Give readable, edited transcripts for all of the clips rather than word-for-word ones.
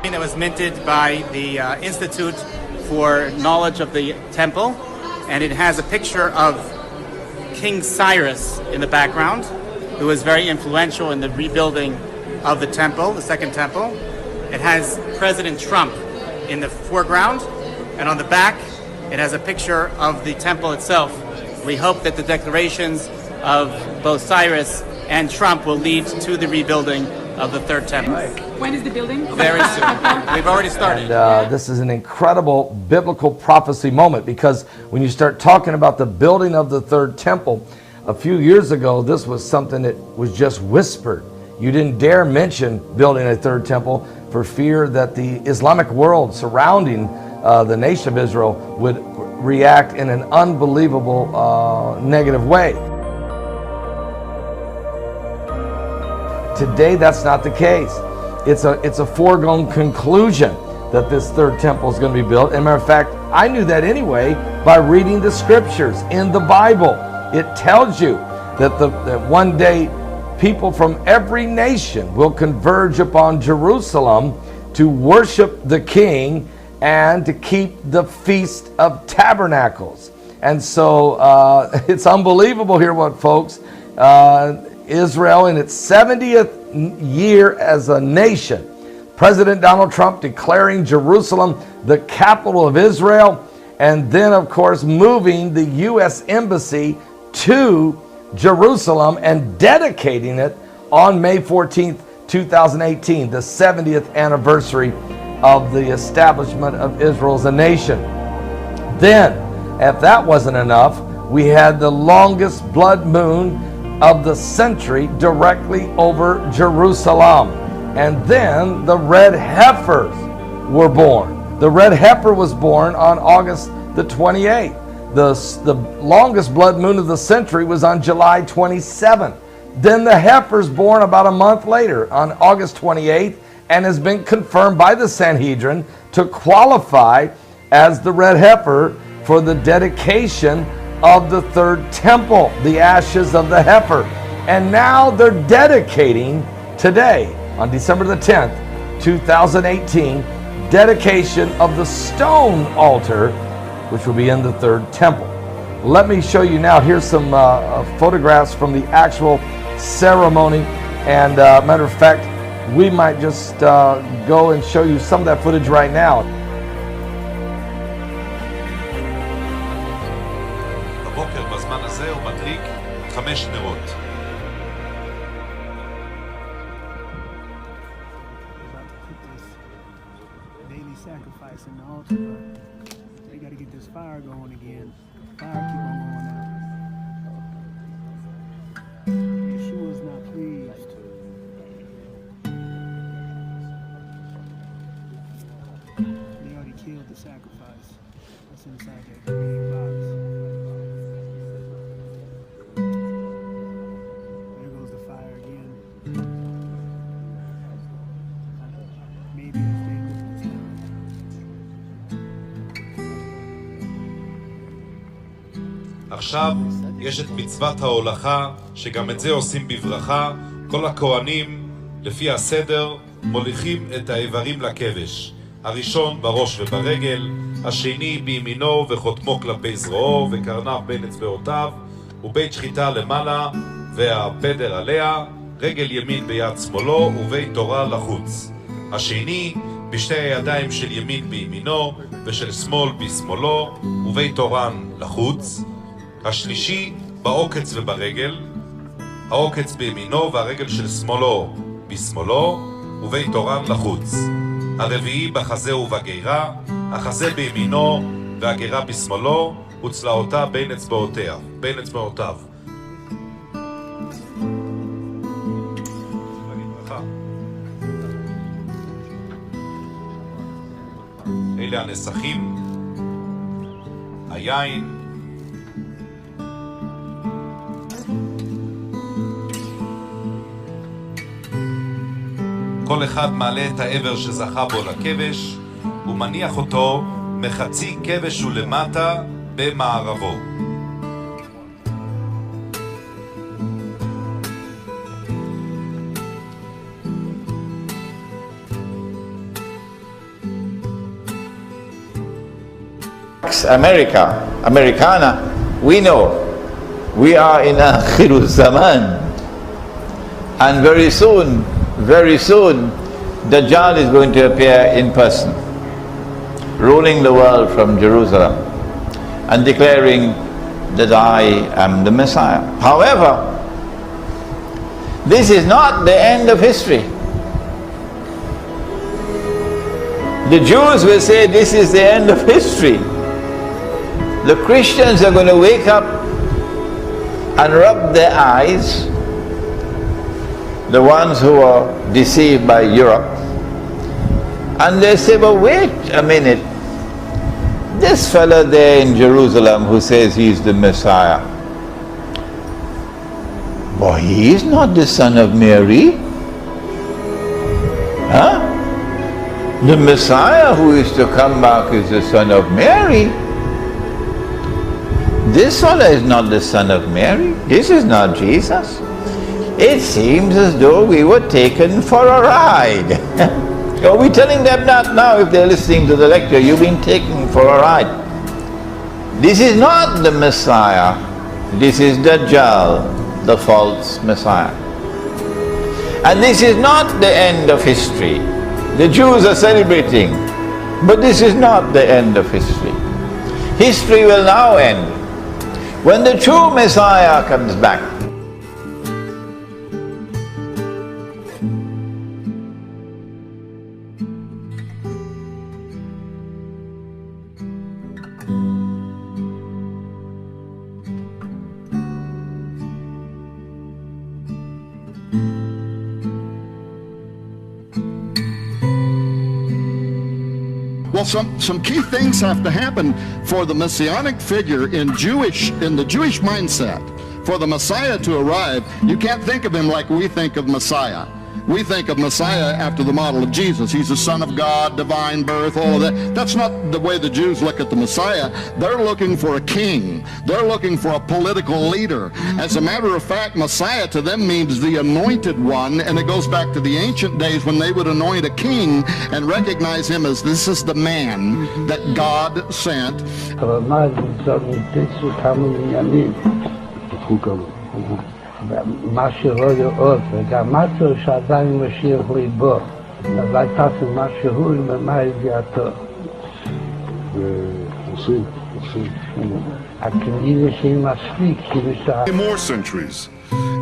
That was minted by the Institute for Knowledge of the Temple, and it has a picture of King Cyrus in the background, who was very influential in the rebuilding of the temple, the second temple. It has President Trump in the foreground, and on the back it has a picture of the temple itself. We hope that the declarations of both Cyrus and Trump will lead to the rebuilding of the third temple. When is the building? Very soon. We've already started. And this is an incredible biblical prophecy moment, because when you start talking about the building of the third temple, a few years ago this was something that was just whispered. You didn't dare mention building a third temple for fear that the Islamic world surrounding the nation of Israel would react in an unbelievable negative way. Today that's not the case. It's a foregone conclusion that this third temple is going to be built. As a matter of fact, I knew that anyway by reading the scriptures in the Bible. It tells you that one day people from every nation will converge upon Jerusalem to worship the King and to keep the Feast of Tabernacles. And so it's unbelievable here, what folks, Israel in its 70th year as a nation, President Donald Trump declaring Jerusalem the capital of Israel, and then of course moving the U.S. Embassy to Jerusalem and dedicating it on May 14th, 2018, the 70th anniversary of the establishment of Israel as a nation. Then, if that wasn't enough, we had the longest blood moon of the century directly over Jerusalem. And then the red heifers were born. The red heifer was born on August the 28th. The longest blood moon of the century was on July 27th. Then the heifer's born about a month later on August 28th, and has been confirmed by the Sanhedrin to qualify as the red heifer for the dedication of the third temple, the ashes of the heifer. And now they're dedicating today, on December the 10th, 2018, dedication of the stone altar, which will be in the third temple. Let me show you now. Here's some photographs from the actual ceremony. And matter of fact, we might just go and show you some of that footage right now. בבוקר בזמן הזה הוא מדליק 5 נרות. Daily sacrifice in the altar, but they got to get this fire going again. Fire keep on going out. Yeshua's not pleased. They already killed the sacrifice. That's inside that green box. There goes the fire again. Maybe if they look this time. עכשיו יש את מצוות ההולכה, שגם את זה עושים בברכה. כל הכהנים לפי הסדר מוליכים את האיברים לכבש. הראשון בראש וברגל, השני בימינו וחותמו כלפי זרועו וקרניו בין אצבעותיו, ובית שחיטה למעלה והפדר עליה, רגל ימין ביד שמאלו ובית תורה לחוץ. השני בשתי הידיים של ימין בימינו ושל שמאל בשמאלו ובית תורן לחוץ. השלישי בעוקץ וברגל, העוקץ בימינו והרגל של שמאלו בשמאלו ובית תורן לחוץ. הרביעי בחזה ובגירה, החזה בימינו והגירה בשמאלו וצלעותיו בין אצבעותיו. אלה הנסחים, היין, כל אחד מעלה את העבר שזכה בו לכבש ומניח אותו מחצי כבש ולמטה במערבו. Pax Americana, we know we are in Akhirul Zaman. And very soon, Dajjal is going to appear in person, ruling the world from Jerusalem and declaring that I am the Messiah. However, this is not the end of history. The Jews will say this is the end of history. The Christians are going to wake up and rub their eyes, the ones who are deceived by Europe, and they say, well, wait a minute, this fella there in Jerusalem who says he's the Messiah, boy, he is not the son of Mary. Huh? The Messiah who is to come back is the son of Mary. This fella is not the son of Mary. This is not Jesus. It seems as though we were taken for a ride. Are we telling them that now if they're listening to the lecture? You've been taken for a ride. This is not the Messiah. This is Dajjal, the false Messiah. And this is not the end of history. The Jews are celebrating, but this is not the end of history. History will now end when the true Messiah comes back. Well, some key things have to happen for the messianic figure in the Jewish mindset. For the Messiah to arrive, you can't think of him like we think of Messiah. We think of Messiah after the model of Jesus. He's the Son of God, divine birth, all of that. That's not the way the Jews look at the Messiah. They're looking for a king. They're looking for a political leader. As a matter of fact, Messiah to them means the anointed one, and it goes back to the ancient days when they would anoint a king and recognize him as this is the man that God sent. מה שלא יאות, וגם משהו שעדיין משיח ליבו, אז הייתה משהו למה הגיעתו. More centuries.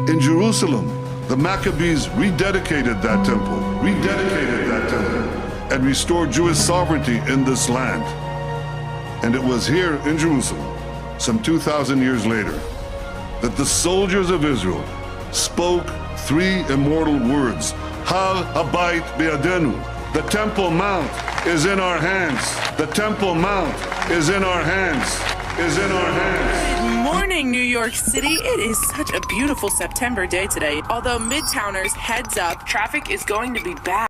In Jerusalem, the Maccabees rededicated that temple, and restored Jewish sovereignty in this land. And it was here in Jerusalem, some 2,000 years later, that the soldiers of Israel spoke three immortal words, Hal Habayit Be'adenu. The Temple Mount is in our hands. The Temple Mount is in our hands. Good morning, New York City. It is such a beautiful September day today. Although Midtowners, heads up, traffic is going to be bad.